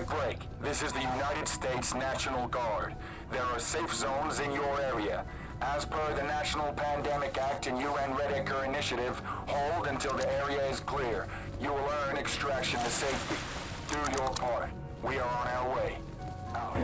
Point Break. This is the United States National Guard. There are safe zones in your area. As per the National Pandemic Act and UN Red Acre Initiative, hold until the area is clear. You will earn extraction to safety. Do your part. We are on our way. Out.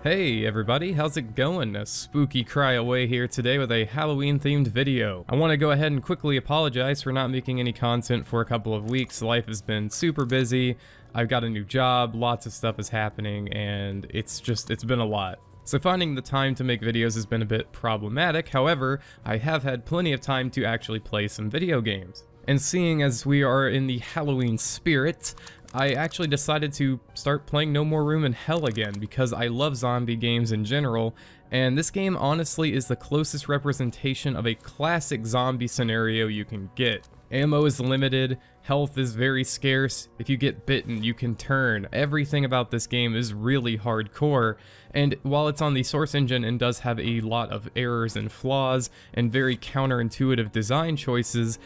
Hey everybody, how's it going? A spooky cry away here today with a Halloween themed video. I want to go ahead and quickly apologize for not making any content for a couple of weeks. Life has been super busy. I've got a new job, lots of stuff is happening, and it's been a lot. So finding the time to make videos has been a bit problematic. However, I have had plenty of time to actually play some video games. And seeing as we are in the Halloween spirit, I actually decided to start playing No More Room in Hell again because I love zombie games in general, and this game honestly is the closest representation of a classic zombie scenario you can get. Ammo is limited, health is very scarce, if you get bitten you can turn. Everything about this game is really hardcore, and while it's on the source engine and does have a lot of errors and flaws and very counterintuitive design choices,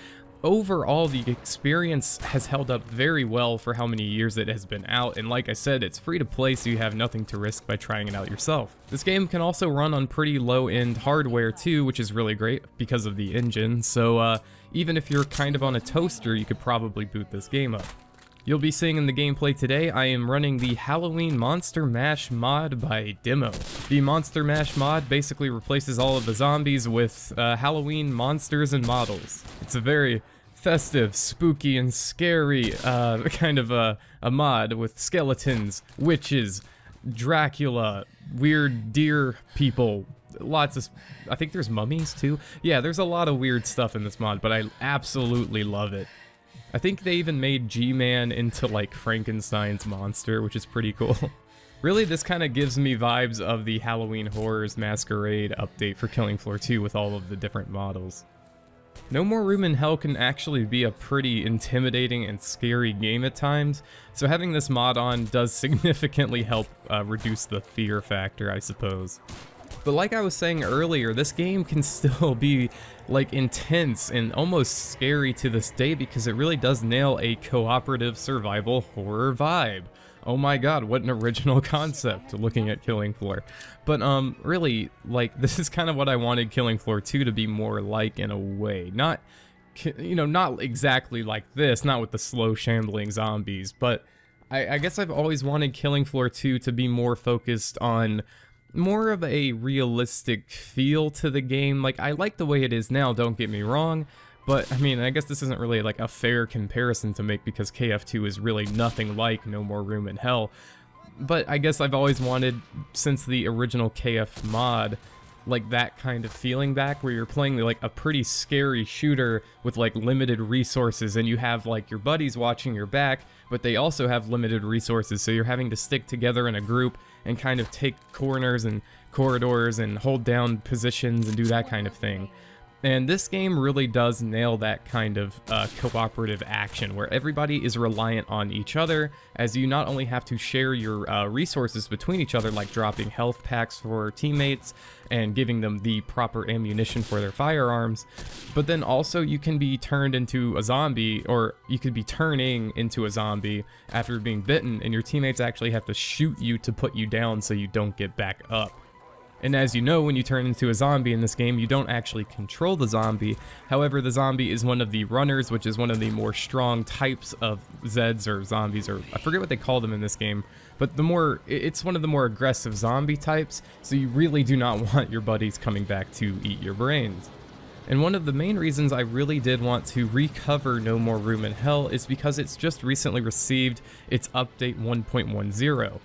overall, the experience has held up very well for how many years it has been out, and like I said, it's free to play, so you have nothing to risk by trying it out yourself. This game can also run on pretty low-end hardware too, which is really great because of the engine, so even if you're kind of on a toaster, you could probably boot this game up. You'll be seeing in the gameplay today, I am running the Halloween Monster Mash mod by Demo. The Monster Mash mod basically replaces all of the zombies with Halloween monsters and models. It's a very festive, spooky, and scary kind of a mod with skeletons, witches, Dracula, weird deer people, lots of, I think there's mummies too. Yeah, there's a lot of weird stuff in this mod, but I absolutely love it. I think they even made G-Man into like Frankenstein's monster, which is pretty cool. Really, this kind of gives me vibes of the Halloween Horrors Masquerade update for Killing Floor 2 with all of the different models. No More Room in Hell can actually be a pretty intimidating and scary game at times, so having this mod on does significantly help reduce the fear factor, I suppose. But like I was saying earlier, this game can still be like intense and almost scary to this day because it really does nail a cooperative survival horror vibe. Oh my god, what an original concept looking at Killing Floor. But really, like, this is kind of what I wanted Killing Floor 2 to be more like in a way. Not, you know, not exactly like this, not with the slow shambling zombies, but I guess I've always wanted Killing Floor 2 to be more focused on more of a realistic feel to the game. Like, I like the way it is now, don't get me wrong, but I mean, I guess this isn't really like a fair comparison to make because KF2 is really nothing like No More Room in Hell. But I guess I've always wanted, since the original KF mod, like that kind of feeling back where you're playing like a pretty scary shooter with like limited resources and you have like your buddies watching your back, but they also have limited resources, so you're having to stick together in a group and kind of take corners and corridors and hold down positions and do that kind of thing. And this game really does nail that kind of cooperative action where everybody is reliant on each other, as you not only have to share your resources between each other, like dropping health packs for teammates and giving them the proper ammunition for their firearms, but then also you can be turned into a zombie, or you could be turning into a zombie after being bitten, and your teammates actually have to shoot you to put you down so you don't get back up. And as you know, when you turn into a zombie in this game, you don't actually control the zombie. However, the zombie is one of the runners, which is one of the more strong types of Zeds or zombies, or I forget what they call them in this game, but it's one of the more aggressive zombie types, so you really do not want your buddies coming back to eat your brains. And one of the main reasons I really did want to recover No More Room in Hell is because it's just recently received its update 1.10.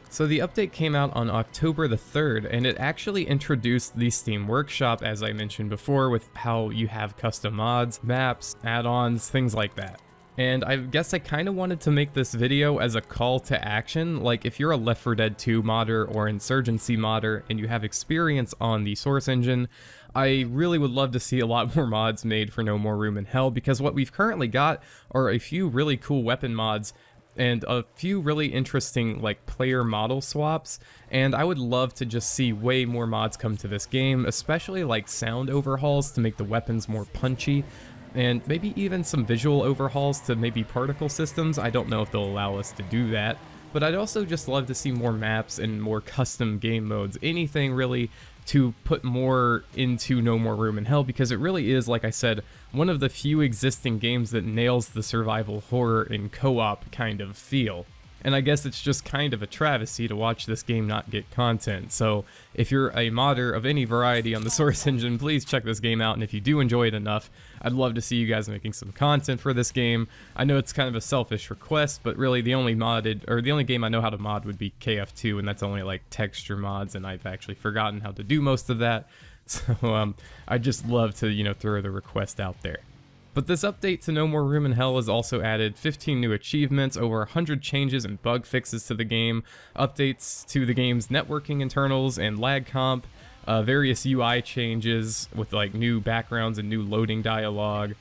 So the update came out on October the 3rd, and it actually introduced the Steam Workshop, as I mentioned before, with how you have custom mods, maps, add-ons, things like that. And I guess I kind of wanted to make this video as a call to action, like if you're a Left 4 Dead 2 modder or Insurgency modder and you have experience on the source engine, I really would love to see a lot more mods made for No More Room in Hell, because what we've currently got are a few really cool weapon mods and a few really interesting like player model swaps, and I would love to just see way more mods come to this game, especially like sound overhauls to make the weapons more punchy, and maybe even some visual overhauls to maybe particle systems. I don't know if they'll allow us to do that, but I'd also just love to see more maps and more custom game modes, anything really to put more into No More Room in Hell, because it really is, like I said, one of the few existing games that nails the survival horror and co-op kind of feel. And I guess it's just kind of a travesty to watch this game not get content. So if you're a modder of any variety on the Source Engine, please check this game out, and if you do enjoy it enough, I'd love to see you guys making some content for this game. I know it's kind of a selfish request, but really the only game I know how to mod would be KF2, and that's only like texture mods, and I've actually forgotten how to do most of that. So I'd just love to, you know, throw the request out there. But this update to No More Room in Hell has also added 15 new achievements, over 100 changes and bug fixes to the game, updates to the game's networking internals and lag comp, various UI changes with like new backgrounds and new loading dialogue,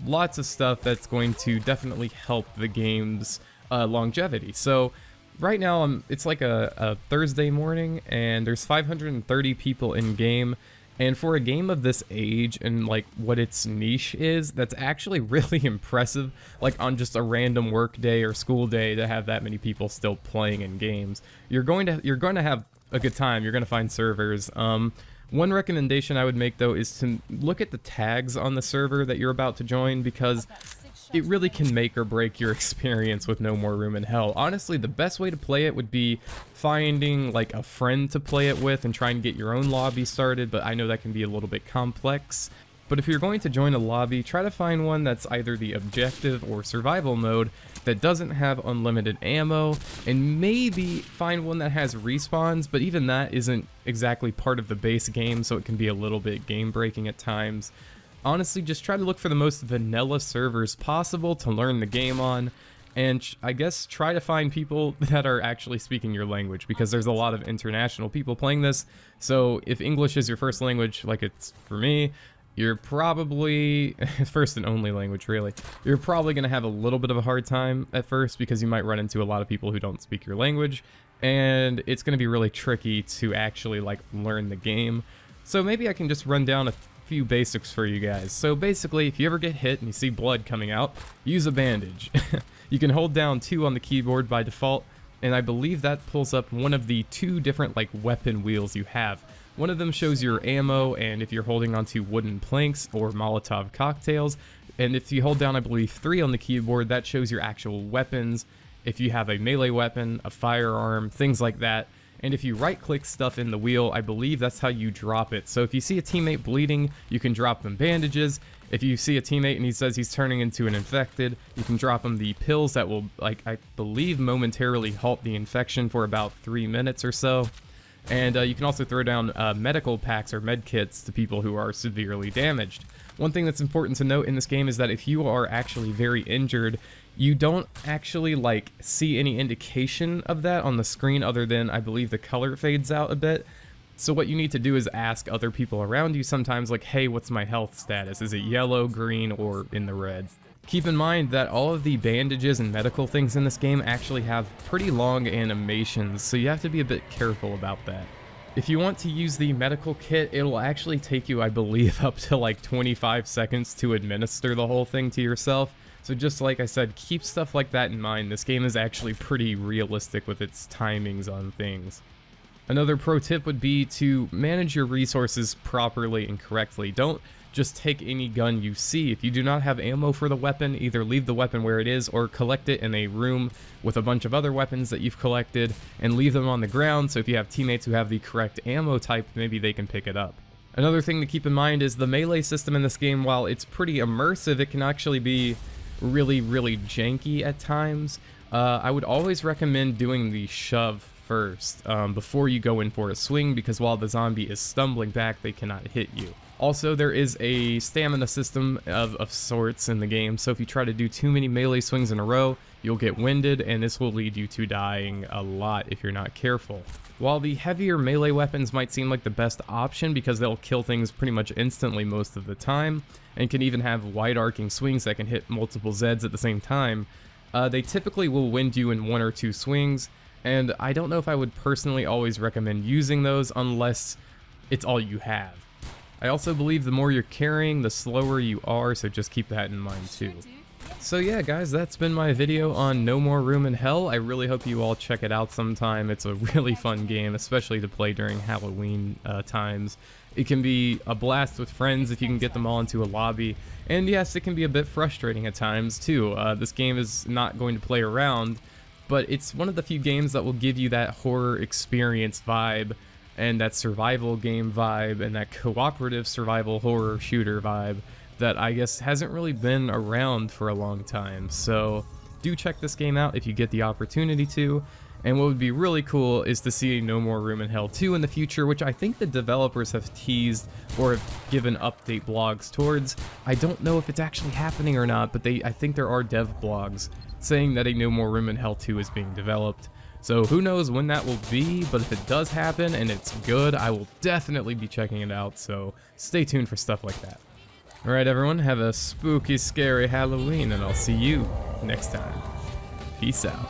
lots of stuff that's going to definitely help the game's longevity. So right now it's like a Thursday morning, and there's 530 people in game. And for a game of this age and like what its niche is, that's actually really impressive, like on just a random work day or school day, to have that many people still playing in games. You're going to have a good time. You're going to find servers. One recommendation I would make though is to look at the tags on the server that you're about to join, because it really can make or break your experience with No More Room in Hell. Honestly, the best way to play it would be finding like a friend to play it with and trying to get your own lobby started, but I know that can be a little bit complex. But if you're going to join a lobby, try to find one that's either the objective or survival mode that doesn't have unlimited ammo, and maybe find one that has respawns, but even that isn't exactly part of the base game, so it can be a little bit game breaking at times. Honestly, just try to look for the most vanilla servers possible to learn the game on, and I guess try to find people that are actually speaking your language, because there's a lot of international people playing this. So if English is your first language, like it's for me, you're probably, first and only language really, you're probably going to have a little bit of a hard time at first, because you might run into a lot of people who don't speak your language, and it's going to be really tricky to actually like learn the game. So maybe I can just run down a few basics for you guys. So basically, if you ever get hit and you see blood coming out, use a bandage. You can hold down 2 on the keyboard by default, and I believe that pulls up one of the 2 different like weapon wheels you have. One of them shows your ammo, and if you're holding onto wooden planks or Molotov cocktails, and if you hold down I believe 3 on the keyboard, that shows your actual weapons. If you have a melee weapon, a firearm, things like that. And if you right-click stuff in the wheel, I believe that's how you drop it. So if you see a teammate bleeding, you can drop them bandages. If you see a teammate and he says he's turning into an infected, you can drop him the pills that will, like, I believe momentarily halt the infection for about 3 minutes or so. And you can also throw down medical packs or med kits to people who are severely damaged. One thing that's important to note in this game is that if you are actually very injured, you don't actually like see any indication of that on the screen, other than I believe the color fades out a bit. So what you need to do is ask other people around you sometimes, like, hey, what's my health status? Is it yellow, green, or in the red? Keep in mind that all of the bandages and medical things in this game actually have pretty long animations, so you have to be a bit careful about that. If you want to use the medical kit, it'll actually take you, I believe, up to like 25 seconds to administer the whole thing to yourself. So just like I said, keep stuff like that in mind. This game is actually pretty realistic with its timings on things. Another pro tip would be to manage your resources properly and correctly. Don't just take any gun you see. If you do not have ammo for the weapon, either leave the weapon where it is or collect it in a room with a bunch of other weapons that you've collected and leave them on the ground, so if you have teammates who have the correct ammo type, maybe they can pick it up. Another thing to keep in mind is the melee system in this game. While it's pretty immersive, it can actually be really janky at times. I would always recommend doing the shove first before you go in for a swing, because while the zombie is stumbling back, they cannot hit you. Also, there is a stamina system of sorts in the game, so if you try to do too many melee swings in a row, you'll get winded, and this will lead you to dying a lot if you're not careful. While the heavier melee weapons might seem like the best option because they'll kill things pretty much instantly most of the time, and can even have wide arcing swings that can hit multiple Zeds at the same time, they typically will wind you in 1 or 2 swings, and I don't know if I would personally always recommend using those unless it's all you have. I also believe the more you're carrying, the slower you are, so just keep that in mind too. So yeah, guys, that's been my video on No More Room in Hell. I really hope you all check it out sometime. It's a really fun game, especially to play during Halloween times. It can be a blast with friends if you can get them all into a lobby. And yes, it can be a bit frustrating at times too. This game is not going to play around, but it's one of the few games that will give you that horror experience vibe and that survival game vibe and that cooperative survival horror shooter vibe that I guess hasn't really been around for a long time. So do check this game out if you get the opportunity to. And what would be really cool is to see No More Room in Hell 2 in the future, which I think the developers have teased or have given update blogs towards. I don't know if it's actually happening or not, but I think there are dev blogs saying that a No More Room in Hell 2 is being developed. So who knows when that will be, but if it does happen and it's good, I will definitely be checking it out, so stay tuned for stuff like that. Alright everyone, have a spooky, scary Halloween, and I'll see you next time. Peace out.